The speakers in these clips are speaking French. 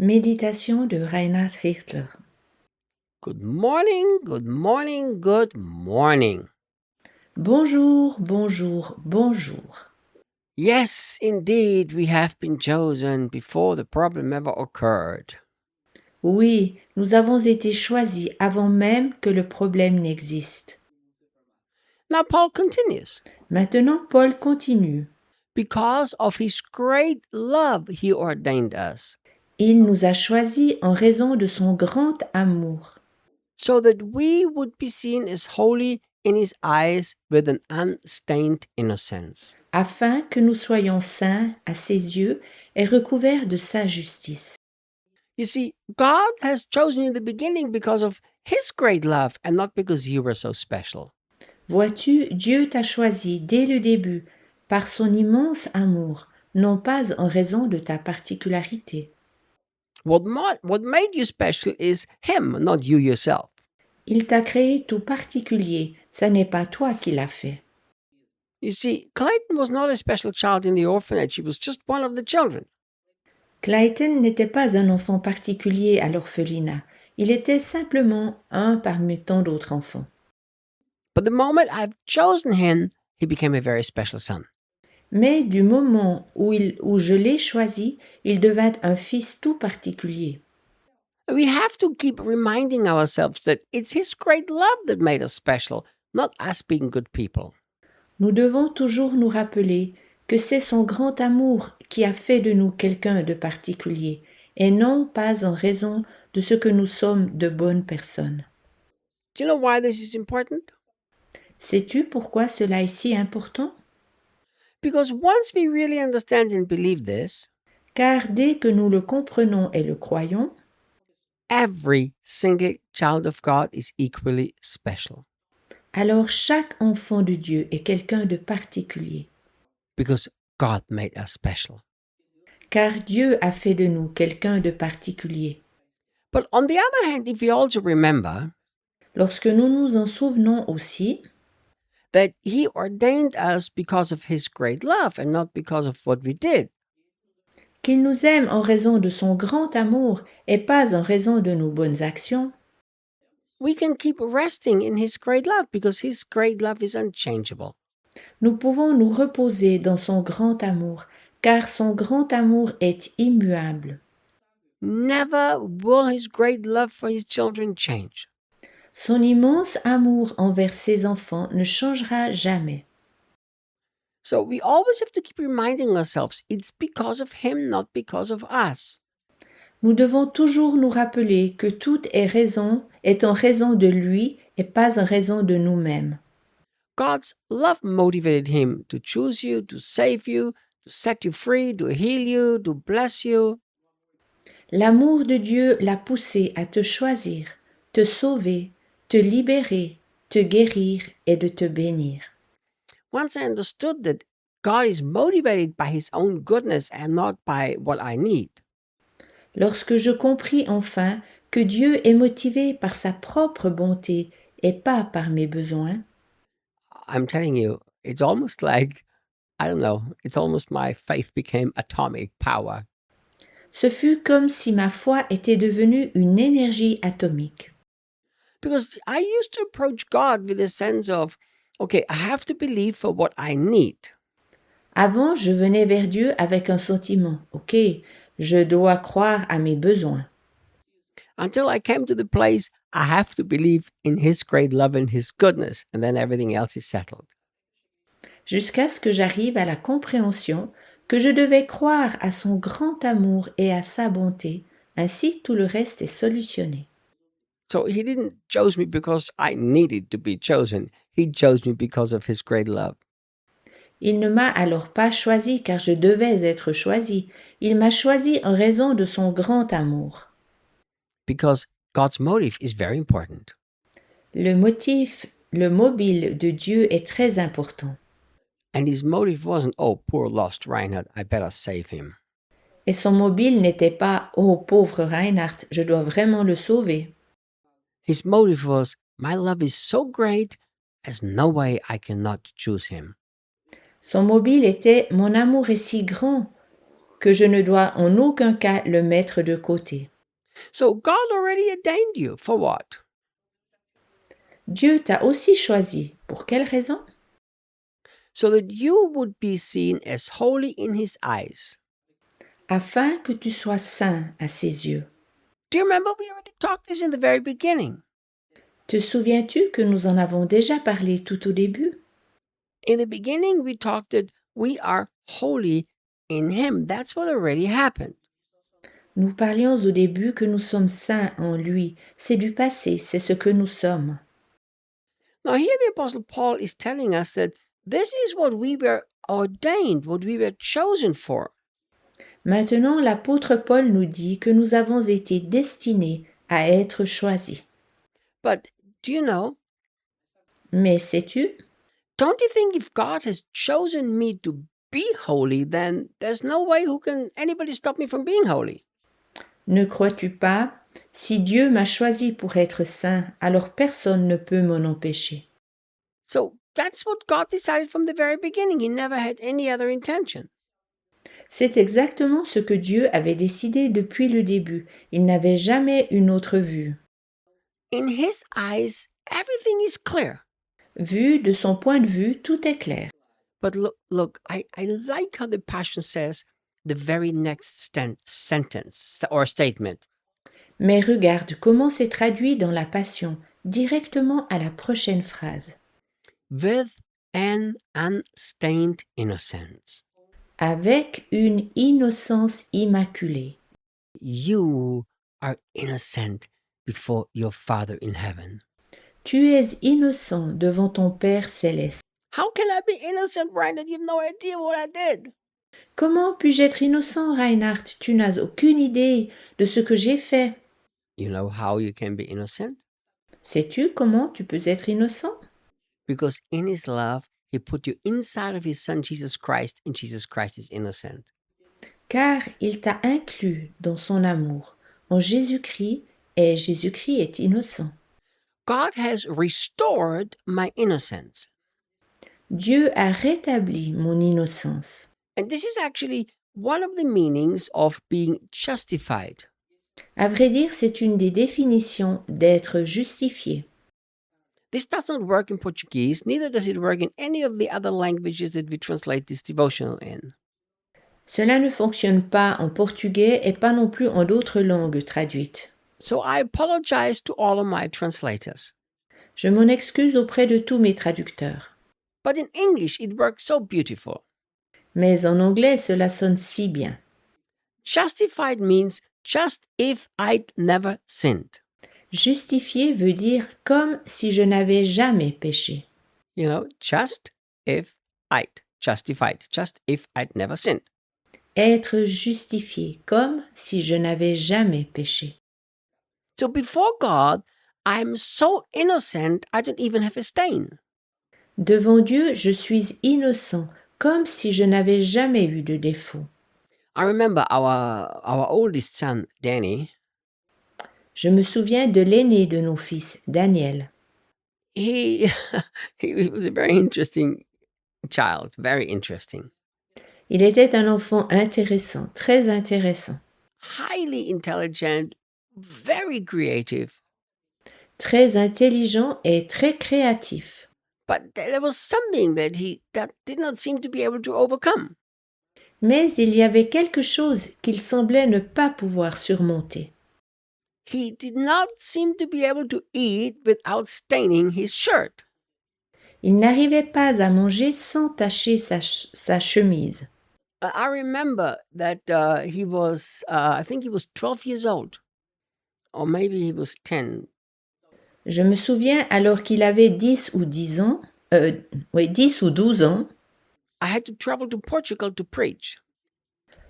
Méditation de Reinhard Hichtler. Good morning, good morning, good morning. Bonjour, bonjour, bonjour. Yes, indeed, we have been chosen before the problem ever occurred. Oui, nous avons été choisis avant même que le problème n'existe. Now, Paul continues. Maintenant, Paul continue. Because of his great love, he ordained us, Il nous a choisis en raison de son grand amour, so that we would be seen as holy in his eyes with an unstained innocence. afin que nous soyons saints à ses yeux et recouverts de sa justice. You see, God has chosen you in the beginning because of his great love and not because you were so special. Vois-tu, Dieu t'a choisi dès le début par son immense amour, non pas en raison de ta particularité. What made you special is him, not you yourself. Il t'a créé tout particulier, ça n'est pas toi qui l'as fait. You see, Clayton was not a special child in the orphanage. He was just one of the children. Clayton n'était pas un enfant particulier à l'orphelinat, il était simplement un parmi tant d'autres enfants. But the moment I've chosen him, he became a very special son. Mais du moment où je l'ai choisi, il devint un fils tout particulier. We have to keep reminding ourselves that it's his great love that made us special, not us being good people. Nous devons toujours nous rappeler que c'est son grand amour qui a fait de nous quelqu'un de particulier, et non pas en raison de ce que nous sommes de bonnes personnes. Do you know why this is important? Sais-tu pourquoi cela est si important? Because once we really understand and believe this, Car dès que nous le comprenons et le croyons, every single child of God is equally special. alors chaque enfant de Dieu est quelqu'un de particulier. Because God made us special. Car Dieu a fait de nous quelqu'un de particulier. But on the other hand, if we also remember Lorsque nous nous en souvenons aussi, that he ordained us because of his great love and not because of what we did, qu'il nous aime en raison de son grand amour et pas en raison de nos bonnes actions, we can keep resting in his great love because his great love is unchangeable. nous pouvons nous reposer dans son grand amour, car son grand amour est immuable. Never will his great love for his children change. Son immense amour envers ses enfants ne changera jamais. So we always have to keep reminding ourselves it's because of him, not because of us. Nous devons toujours nous rappeler que toute est en raison de lui et pas en raison de nous-mêmes. God's love motivated him to choose you, to save you, to set you free, to heal you, to bless you. L'amour de Dieu l'a poussé à te choisir, te sauver, te libérer, te guérir et de te bénir. Once I understood that God is motivated by his own goodness and not by what I need, Lorsque je compris enfin que Dieu est motivé par sa propre bonté et pas par mes besoins, I'm telling you, it's almost like, I don't know, it's almost my faith became atomic power. ce fut comme si ma foi était devenue une énergie atomique. Because I used to approach God with a sense of, okay, I have to believe for what I need. Avant, je venais vers Dieu avec un sentiment, ok, je dois croire à mes besoins. Until I came to the place, I have to believe in his great love and his goodness, and then everything else is settled. Jusqu'à ce que j'arrive à la compréhension que je devais croire à son grand amour et à sa bonté, ainsi tout le reste est solutionné. So he didn't choose me because I needed to be chosen. He chose me because of his great love. Il ne m'a alors pas choisi car je devais être choisi, il m'a choisi en raison de son grand amour. Because God's motive is very important. Le motif, le mobile de Dieu est très important. And his motive wasn't, oh, poor lost Reinhard, I better save him. Et son mobile n'était pas « Oh pauvre Reinhard, je dois vraiment le sauver ». His motive was, my love is so great, there's no way I cannot choose him. Son mobile était « Mon amour est si grand, que je ne dois en aucun cas le mettre de côté. So God already ordained you. For what? Dieu t'a aussi choisi. Pour quelle raison? So that you would be seen as holy in His eyes. Afin que tu sois saint à ses yeux. Do you remember we already talked this in the very beginning? Te souviens-tu que nous en avons déjà parlé tout au début? In the beginning, we talked that we are holy in Him. That's what already happened. Nous parlions au début que nous sommes saints en lui. C'est du passé, c'est ce que nous sommes. Now, here the Apostle Paul is telling us that this is what we were ordained, what we were chosen for. Maintenant, l'apôtre Paul nous dit que nous avons été destinés à être choisis. But do you know, Mais sais-tu? don't you think if God has chosen me to be holy, then there's no way anybody stop me from being holy? Ne crois-tu pas? Si Dieu m'a choisi pour être saint, alors personne ne peut m'en empêcher. So that's what God decided from the very beginning. He never had any other intention. C'est exactement ce que Dieu avait décidé depuis le début. Il n'avait jamais une autre vue. In His eyes, everything is clear. Vu de son point de vue, tout est clair. But look, I like how the Passion says the very next sentence or statement. Mais regarde comment c'est traduit dans la Passion, directement à la prochaine phrase. With an unstained innocence. Avec une innocence immaculée. You are innocent before your Father in heaven. Tu es innocent devant ton Père céleste. How can I be innocent, Reinhard? You have no idea what I did. Comment puis-je être innocent, Reinhard? Tu n'as aucune idée de ce que j'ai fait. You know how you can be innocent? Sais-tu comment tu peux être innocent? Because in His love, He put you inside of His Son, Jesus Christ, and Jesus Christ is innocent. Car il t'a inclus dans son amour en Jésus-Christ et Jésus-Christ est innocent. God has restored my innocence. Dieu a rétabli mon innocence. And this is actually one of the meanings of being justified. À vrai dire, c'est une des définitions d'être justifié. This does not work in Portuguese, neither does it work in any of the other languages that we translate this devotional in. Cela ne fonctionne pas en portugais et pas non plus en d'autres langues traduites. So I apologize to all of my translators. Je m'en excuse auprès de tous mes traducteurs. But in English, it works so beautiful. Mais en anglais, cela sonne si bien. Justified means just if I'd never sinned. Justifié veut dire comme si je n'avais jamais péché. You know, just if I'd. Justified, just if I'd never sinned. Être justifié comme si je n'avais jamais péché. So before God, I'm so innocent, I don't even have a stain. Devant Dieu, je suis innocent, comme si je n'avais jamais eu de défaut. I remember our oldest son, Danny. Je me souviens de l'aîné de nos fils, Daniel. He was a very interesting child, very interesting. Il était un enfant intéressant, très intéressant. Highly intelligent, very creative. Très intelligent et très créatif. But there was something that did not seem to be able to overcome. Mais il y avait quelque chose qu'il semblait ne pas pouvoir surmonter. He did not seem to be able to eat without staining his shirt. Il n'arrivait pas à manger sans tacher sa chemise. I remember that he was, I think he was 12 years old, or maybe he was 10. Je me souviens alors qu'il avait 10 ou 10 ans, 10 ou 12 ans, I had to travel to Portugal to preach.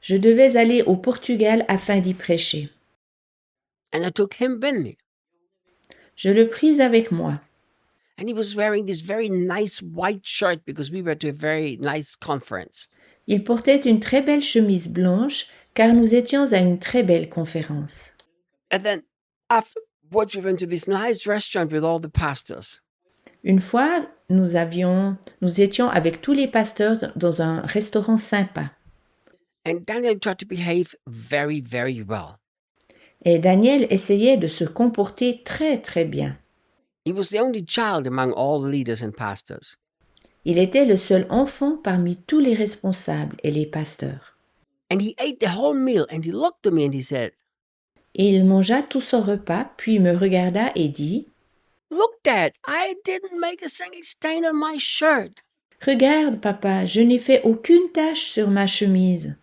je devais aller au Portugal afin d'y prêcher. And I took him with me. Je le pris avec moi. And he was wearing this very nice white shirt because we were to a very nice conference. Il portait une très belle chemise blanche car nous étions à une très belle conférence. And then afterwards we went to this nice restaurant with all the pastors. Une fois, nous étions avec tous les pasteurs dans un restaurant sympa. And Daniel tried to behave very, very well. Et Daniel essayait de se comporter très très bien. He was the only child among all the leaders and pastors. Il était le seul enfant parmi tous les responsables et les pasteurs. And he ate the whole meal and he looked at me and he said, Et il mangea tout son repas, puis me regarda et dit, "Look, Dad, I didn't make a single stain on my shirt." « Regarde, papa, je n'ai fait aucune tache sur ma chemise. »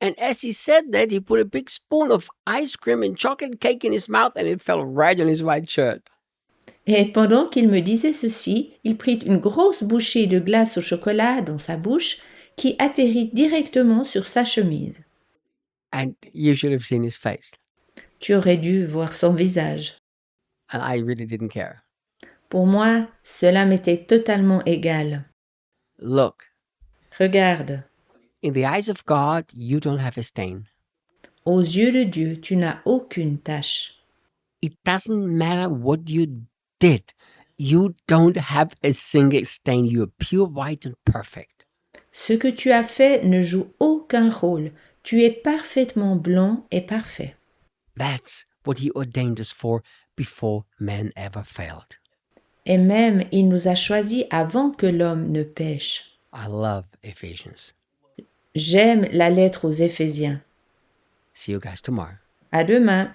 And as he said that, he put a big spoon of ice cream and chocolate cake in his mouth and it fell right on his white shirt. Et pendant qu'il me disait ceci, il prit une grosse bouchée de glace au chocolat dans sa bouche qui atterrit directement sur sa chemise. And you should have seen his face. Tu aurais dû voir son visage. And I really didn't care. Pour moi, cela m'était totalement égal. Look, Regarde, in the eyes of God, you don't have a stain. aux yeux de Dieu, tu n'as aucune tache. It doesn't matter what you did. You don't have a single stain. You're pure white and perfect. Ce que tu as fait ne joue aucun rôle. Tu es parfaitement blanc et parfait. That's what he ordained us for before man ever failed. Et même, il nous a choisis avant que l'homme ne pêche. I love Ephesians. J'aime la lettre aux Éphésiens. See you guys tomorrow. À demain.